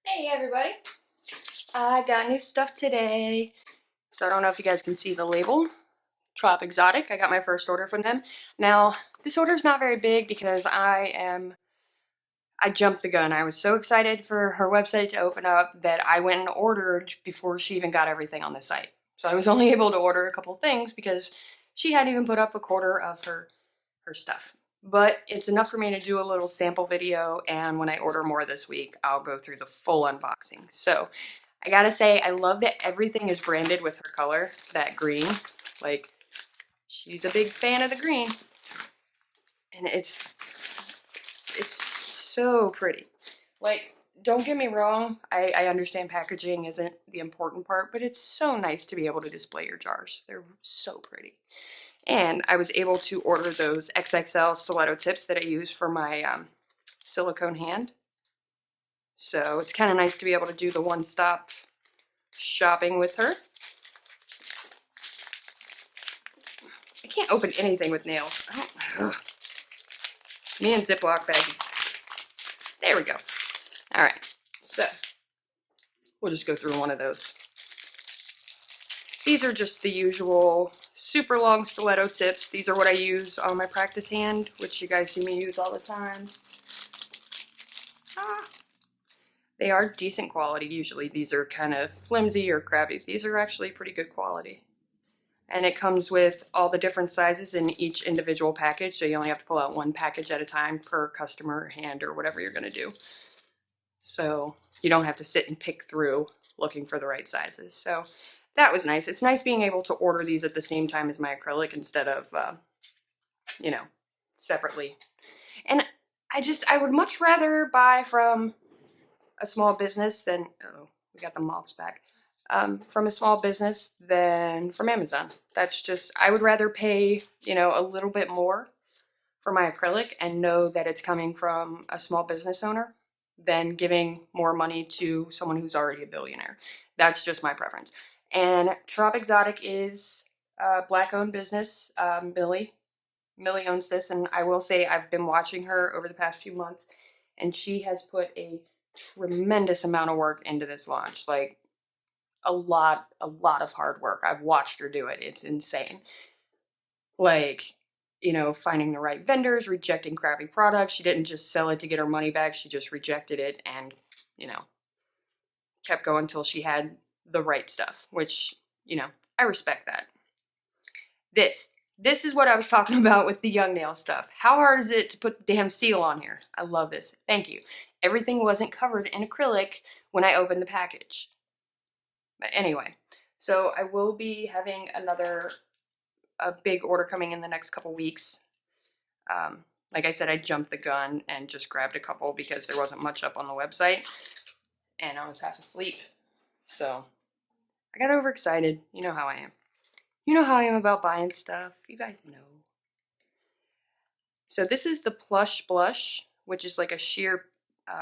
Hey everybody, I got new stuff today. So I don't know if you guys can see the label. Tropixotic, I got my first order from them. Now, this order is not very big because I jumped the gun. I was so excited for her website to open up that I went and ordered before she even got everything on the site. So I was only able to order a couple things because she hadn't even put up a quarter of her stuff. But it's enough for me to do a little sample video, and when I order more this week, I'll go through the full unboxing. So I gotta say, I love that everything is branded with her color, that green. Like, she's a big fan of the green. And it's so pretty. Like, don't get me wrong, I understand packaging isn't the important part, but it's so nice to be able to display your jars. They're so pretty. And I was able to order those XXL stiletto tips that I use for my silicone hand. So it's kind of nice to be able to do the one-stop shopping with her. I can't open anything with nails. Me and Ziploc baggies. There we go. All right, so we'll just go through one of those. These are just the usual super long stiletto tips. These are what I use on my practice hand, which you guys see me use all the time. They are decent quality. Usually these are kind of flimsy or crappy. These are actually pretty good quality. And it comes with all the different sizes in each individual package, so you only have to pull out one package at a time per customer hand or whatever you're gonna do. So you don't have to sit and pick through looking for the right sizes. So that was nice. It's nice being able to order these at the same time as my acrylic instead of, separately. And I would much rather buy from a small business than, oh, we got the moths back, from a small business than from Amazon. That's just, I would rather pay, a little bit more for my acrylic and know that it's coming from a small business owner than giving more money to someone who's already a billionaire. That's just my preference. And Tropixotic is a black-owned business. Millie owns this, and I will say I've been watching her over the past few months, and she has put a tremendous amount of work into this launch. Like, a lot of hard work. I've watched her do it. It's insane. Like, finding the right vendors, rejecting crappy products. She didn't just sell it to get her money back. She just rejected it and, kept going until she had the right stuff, which, I respect that. This is what I was talking about with the Young Nail stuff. How hard is it to put the damn seal on here? I love this. Thank you. Everything wasn't covered in acrylic when I opened the package. But anyway, so I will be having a big order coming in the next couple weeks. Like I said, I jumped the gun and just grabbed a couple because there wasn't much up on the website and I was half asleep. So I got overexcited. You know how I am. You know how I am about buying stuff. You guys know. So this is the Plush Blush, which is like a sheer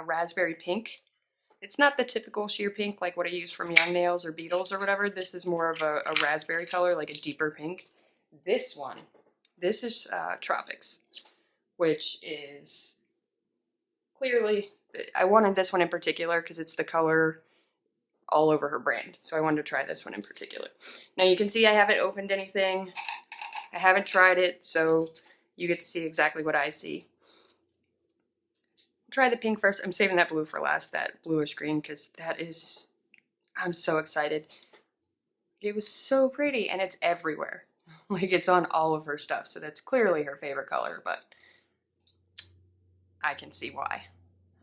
raspberry pink. It's not the typical sheer pink like what I use from Young Nails or Beetles or whatever. This is more of a raspberry color, like a deeper pink. This is Tropics, which is clearly, I wanted this one in particular because it's the color all over her brand. So I wanted to try this one in particular. Now you can see I haven't opened anything. I haven't tried it, so you get to see exactly what I see. Try the pink first. I'm saving that blue for last, that bluish green, because I'm so excited. It was so pretty, and it's everywhere. Like, it's on all of her stuff, so that's clearly her favorite color, but I can see why.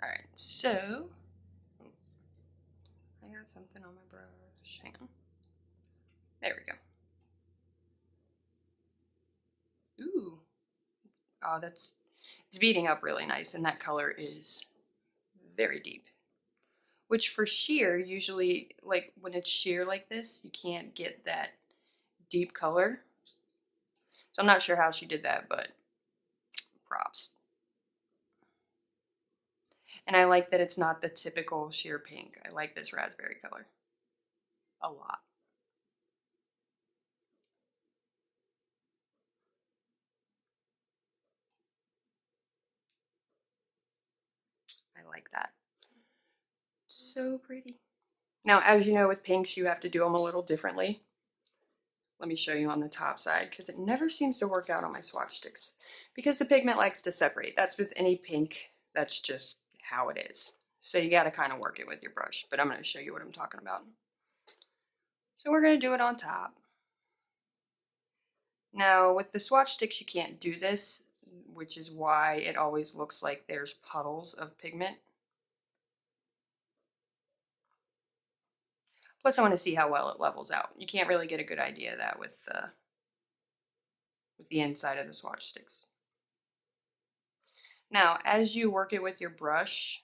Alright, so I got something on my brush. Hang on. There we go. Ooh. Oh, it's beating up really nice, and that color is very deep. Which for sheer, usually, like, when it's sheer like this, you can't get that deep color. So I'm not sure how she did that, but props. And I like that it's not the typical sheer pink. I like this raspberry color a lot. I like that. So pretty. Now, as you know, with pinks, you have to do them a little differently. Let me show you on the top side, because it never seems to work out on my swatch sticks. Because the pigment likes to separate. That's with any pink. That's just how it is. So you got to kind of work it with your brush. But I'm going to show you what I'm talking about. So we're going to do it on top. Now, with the swatch sticks, you can't do this, which is why it always looks like there's puddles of pigment. Plus, I want to see how well it levels out. You can't really get a good idea of that with the inside of the swatch sticks. Now, as you work it with your brush,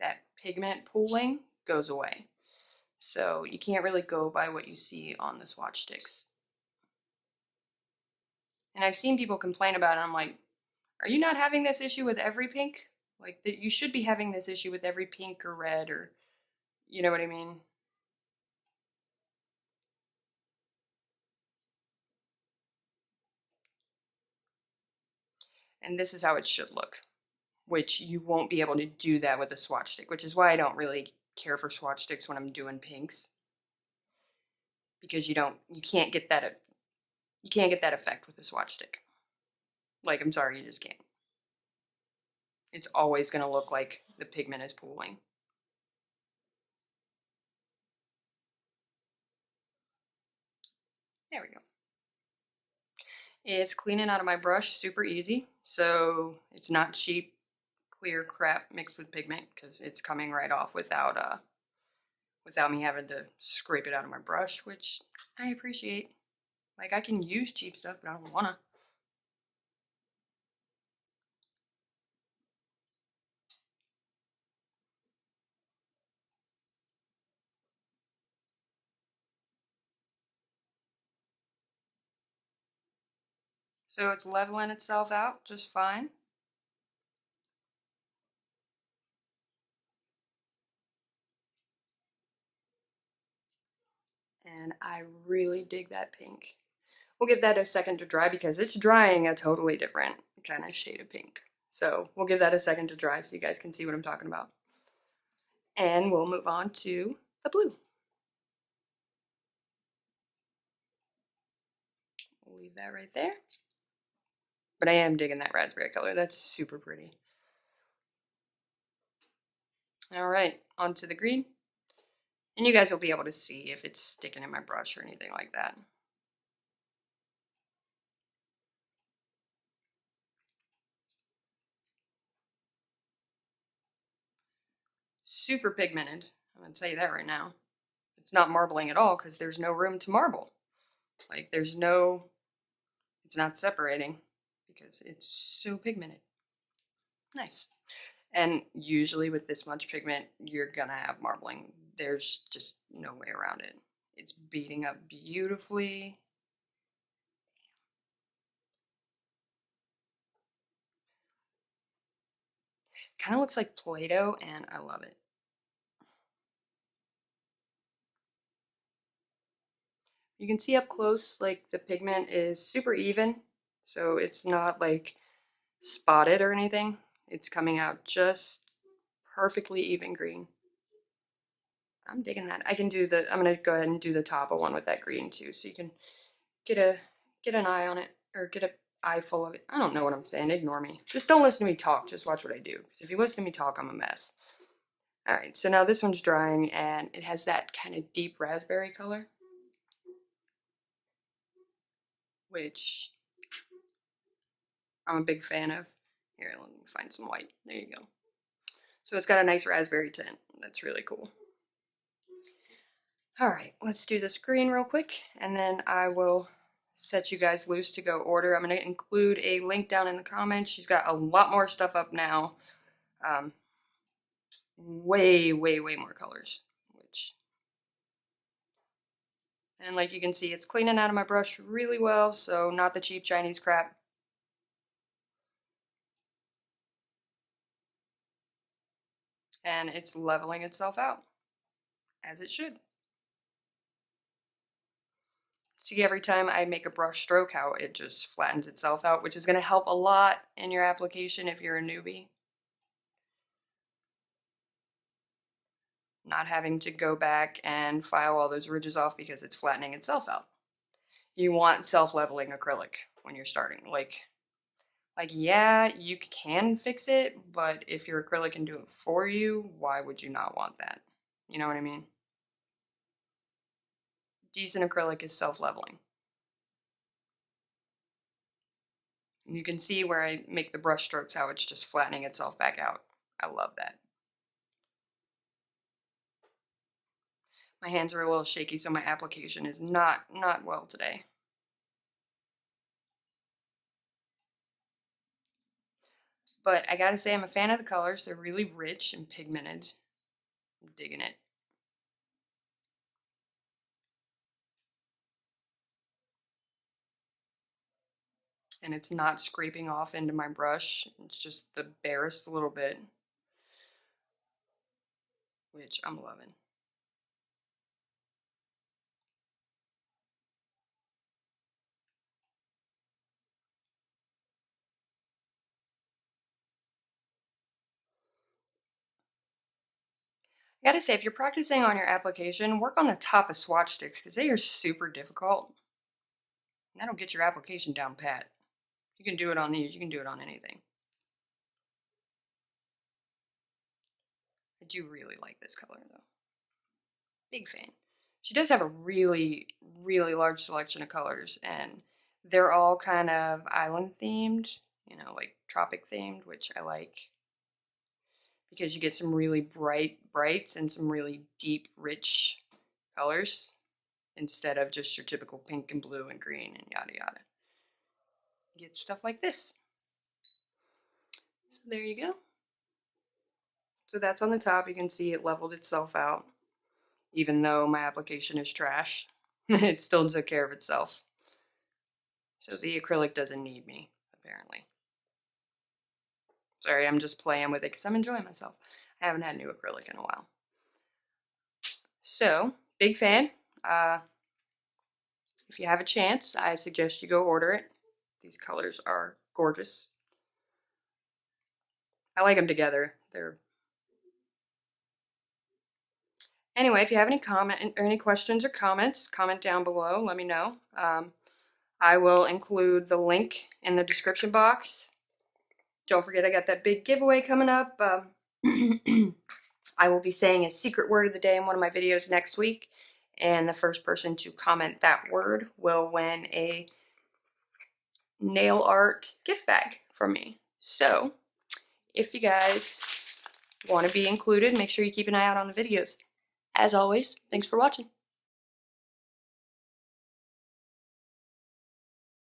that pigment pooling goes away. So you can't really go by what you see on the swatch sticks. And I've seen people complain about it. I'm like, are you not having this issue with every pink? Like, you should be having this issue with every pink or red, or, you know what I mean? And this is how it should look, which you won't be able to do that with a swatch stick, which is why I don't really care for swatch sticks when I'm doing pinks, because you can't get that effect with a swatch stick. Like, I'm sorry, you just can't. It's always going to look like the pigment is pooling. There we go. It's cleaning out of my brush super easy, so it's not cheap, clear crap mixed with pigment, because it's coming right off without me having to scrape it out of my brush, which I appreciate. Like, I can use cheap stuff, but I don't wanna. So it's leveling itself out just fine. And I really dig that pink. We'll give that a second to dry because it's drying a totally different kind of shade of pink. So we'll give that a second to dry so you guys can see what I'm talking about. And we'll move on to the blue. We'll leave that right there. But I am digging that raspberry color. That's super pretty. All right, on to the green. And you guys will be able to see if it's sticking in my brush or anything like that. Super pigmented. I'm going to tell you that right now. It's not marbling at all because there's no room to marble. Like, it's not separating because it's so pigmented. Nice. And usually with this much pigment, you're gonna have marbling. There's just no way around it. It's beading up beautifully. Kind of looks like Play-Doh, and I love it. You can see up close, like, the pigment is super even, so it's not like spotted or anything. It's coming out just perfectly even green. I'm digging that. I'm gonna go ahead and do the top of one with that green too, so you can get an eye on it, or get an eye full of it. I don't know what I'm saying, ignore me. Just don't listen to me talk, just watch what I do. Because if you listen to me talk, I'm a mess. Alright, so now this one's drying, and it has that kind of deep raspberry color, which I'm a big fan of. Here, let me find some white. There you go. So it's got a nice raspberry tint. That's really cool. Alright, let's do this green real quick, and then I will set you guys loose to go order. I'm going to include a link down in the comments. She's got a lot more stuff up now. Way more colors. And like you can see, it's cleaning out of my brush really well, so not the cheap Chinese crap. And it's leveling itself out, as it should. See every time I make a brush stroke how it just flattens itself out, which is going to help a lot in your application if you're a newbie. not having to go back and file all those ridges off because it's flattening itself out. You want self-leveling acrylic when you're starting. Like, yeah, you can fix it, but if your acrylic can do it for you, why would you not want that? You know what I mean? Decent acrylic is self-leveling. You can see where I make the brush strokes, how it's just flattening itself back out. I love that. My hands are a little shaky, so my application is not well today. But I gotta say, I'm a fan of the colors. They're really rich and pigmented. I'm digging it. And it's not scraping off into my brush. It's just the barest little bit, which I'm loving. I gotta say, if you're practicing on your application, work on the top of swatch sticks because they are super difficult. And that'll get your application down pat. You can do it on these, you can do it on anything. I do really like this color though. Big fan. She does have a really large selection of colors, and they're all kind of island themed, you know, like tropic themed, which I like because you get some really brights and some really deep, rich colors instead of just your typical pink and blue and green and yada yada. You get stuff like this. So there you go. So that's on the top. You can see it leveled itself out. Even though my application is trash, it still took care of itself. So the acrylic doesn't need me, apparently. Sorry, I'm just playing with it because I'm enjoying myself. I haven't had new acrylic in a while. So, big fan. If you have a chance, I suggest you go order it. These colors are gorgeous. I like them together. Anyway, if you have any comment or any questions or comments, comment down below. Let me know. I will include the link in the description box. Don't forget, I got that big giveaway coming up. I will be saying a secret word of the day in one of my videos next week, and the first person to comment that word will win a nail art gift bag from me. So, if you guys want to be included, make sure you keep an eye out on the videos. As always, thanks for watching.